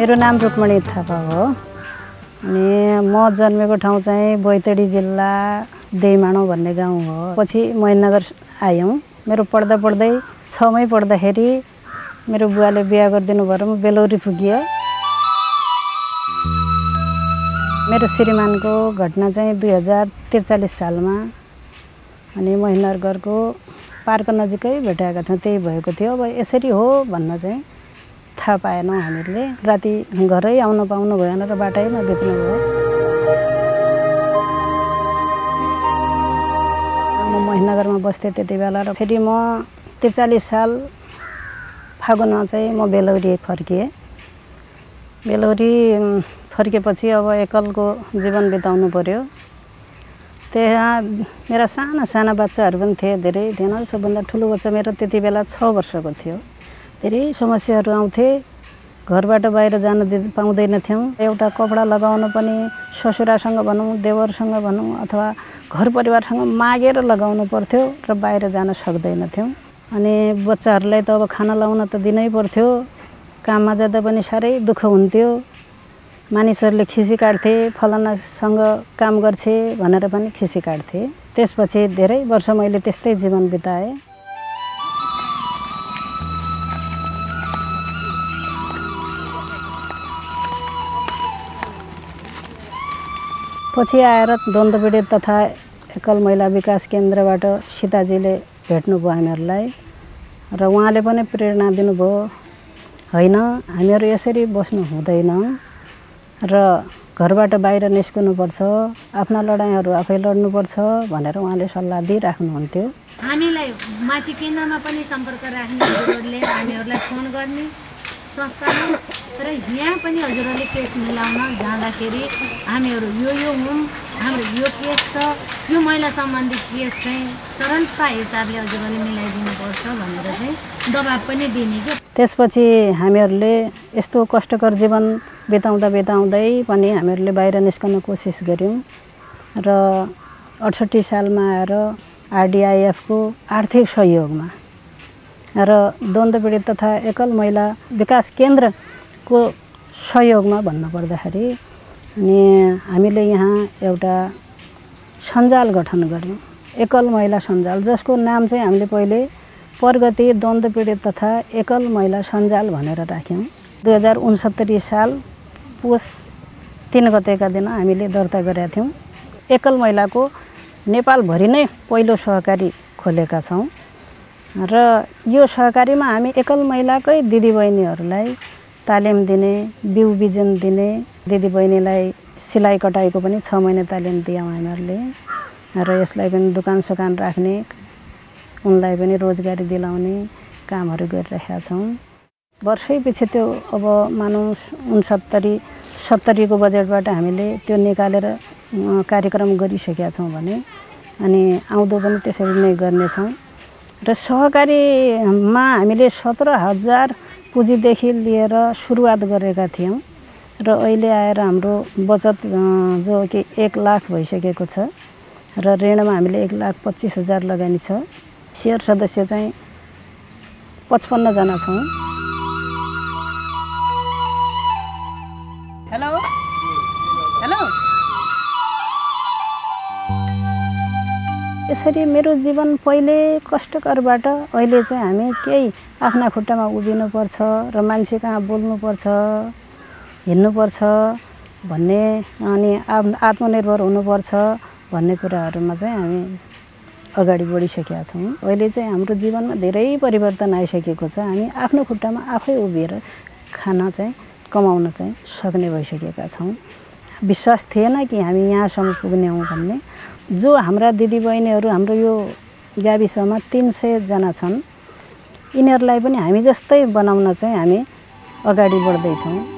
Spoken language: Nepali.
मेरो नाम रुक्मणी थापा हो अनि म जन्मेको ठाउँ चाहिँ बैतडी जिल्ला देइमाणो भन्ने गाउँ हो। पछि महेन्द्रनगर आयौँ। मेरो पढ्दा पढ्दै 6 मै पढ्दाखेरि मेरो बुवाले बिहा गरिदिनु भएर म बेलौरी पुगियो। मेरो श्रीमानको घटना चाहिँ 2043 सालमा अनि महेन्द्रनगरको पार्क नजिकै भेटाएका थियौँ। त्यही भएको थियो। अब यसरी हो भन्न चाहिँ थाहा पाएनौँ हामीले। राति घरै आउन पाउनु भएन र बाटैमा बित्नु भयो। म महेन्द्रनगरमा बस्थेँ त्यति बेला र फेरि म 43 साल फागुनमा चाहिँ म बेलौरी फर्किएँ। बेलौरी फर्केपछि अब एकलको जीवन बिताउनु पर्यो। त्यहाँ मेरा साना साना बच्चाहरू पनि थिए, धेरै थिएन। सबभन्दा ठुलो बच्चा मेरो त्यति बेला 6 वर्षको थियो। धेरै समस्याहरू आउँथे। घरबाट बाहिर जान पाउँदैन थियौँ। एउटा कपडा लगाउन पनि ससुरासँग भनौँ, देवरसँग भनौँ अथवा घर परिवारसँग मागेर लगाउनु पर्थ्यो र बाहिर जान सक्दैन थियौँ। अनि बच्चाहरूलाई त अब खाना लाउन त दिनै पर्थ्यो। काममा जाँदा पनि साह्रै दुःख हुन्थ्यो। मानिसहरूले खिसी काट्थे, फलानासँग काम गर्छे भनेर पनि खिसी काट्थे। त्यसपछि धेरै वर्ष मैले त्यस्तै जीवन बिताएँ। पछि आएर द्वन्द्व पीडित तथा एकल महिला विकास केन्द्रबाट सीताजीले भेट्नुभयो हामीहरूलाई र उहाँले पनि प्रेरणा दिनुभयो, होइन हामीहरू यसरी बस्नु हुँदैन र घरबाट बाहिर निस्कनुपर्छ, आफ्ना लडाइँहरू आफै लड्नुपर्छ भनेर उहाँले सल्लाह दिइराख्नुहुन्थ्यो। हामीलाई माथि केन्द्रमा पनि सम्पर्क राख्ने हजुरहरूले हामीहरूलाई फोन गर्ने संस्थामा, तर यहाँ पनि हजुरहरूले केस मिलाउन जाँदाखेरि हामीहरू यो हुँ, हाम्रो यो केस छ, यो महिला सम्बन्धी केस चाहिँ सरलता हिसाबले हजुरहरूले मिलाइदिनुपर्छ भनेर चाहिँ दबाब पनि दिने के। त्यसपछि हामीहरूले यस्तो कष्टकर जीवन बिताउँदै पनि हामीहरूले बाहिर निस्कन कोसिस गऱ्यौँ र 68 सालमा आएर आरडीआईएफको आर्थिक सहयोगमा र द्वन्द्व पीडित तथा एकल महिला विकास केन्द्रको सहयोगमा भन्नुपर्दाखेरि अनि हामीले यहाँ एउटा सञ्जाल गठन गऱ्यौँ, एकल महिला सञ्जाल, जसको नाम चाहिँ हामीले पहिले प्रगति द्वन्द्व पीडित तथा एकल महिला सञ्जाल भनेर राख्यौँ। 2069 साल पुस 3 गतेका दिन हामीले दर्ता गरेका थियौँ। एकल महिलाको नेपालभरि नै पहिलो सहकारी खोलेका छौँ र यो सहकारीमा हामी एकल महिलाकै दिदीबहिनीहरूलाई तालिम दिने, बिउ बिजन दिने, दिदीबहिनीलाई सिलाइ कटाइको पनि 6 महिना तालिम दियौँ हामीहरूले र यसलाई पनि दोकान सोकान राख्ने, उनलाई पनि रोजगारी दिलाउने कामहरू गरिरहेका छौँ। वर्षै पछि त्यो अब मानौँ 70 को बजेटबाट हामीले त्यो निकालेर कार्यक्रम गरिसकेका छौँ भने अनि आउँदो पनि त्यसरी नै गर्नेछौँ। र सहकारीमा हामीले 17,000 पुँजीदेखि लिएर सुरुवात गरेका थियौँ र अहिले आएर हाम्रो बचत जो कि 1 लाख भइसकेको छ र ऋणमा हामीले 1,25,000 लगानी छ। सेयर सदस्य चाहिँ 55 जना छौँ। हेलो हेलो यसरी मेरो जीवन पहिले कष्टकरबाट अहिले चाहिँ हामी केही आफ्ना खुट्टामा उभिनुपर्छ र मान्छे कहाँ बोल्नुपर्छ, हिँड्नुपर्छ भन्ने अनि आत्मनिर्भर हुनुपर्छ भन्ने कुराहरूमा चाहिँ हामी अगाडि बढिसकेका छौँ। अहिले चाहिँ हाम्रो जीवनमा धेरै परिवर्तन आइसकेको छ। हामी आफ्नो खुट्टामा आफै उभिएर खान चाहिँ कमाउन चाहिँ सक्ने भइसकेका छौँ। विश्वास थिएन कि हामी यहाँसम्म पुग्ने हौँ भन्ने। जो हाम्रा दिदीबहिनीहरू हाम्रो यो गाविसमा 300 जना छन्, यिनीहरूलाई पनि हामी जस्तै बनाउन चाहिँ हामी अगाडि बढ्दैछौँ।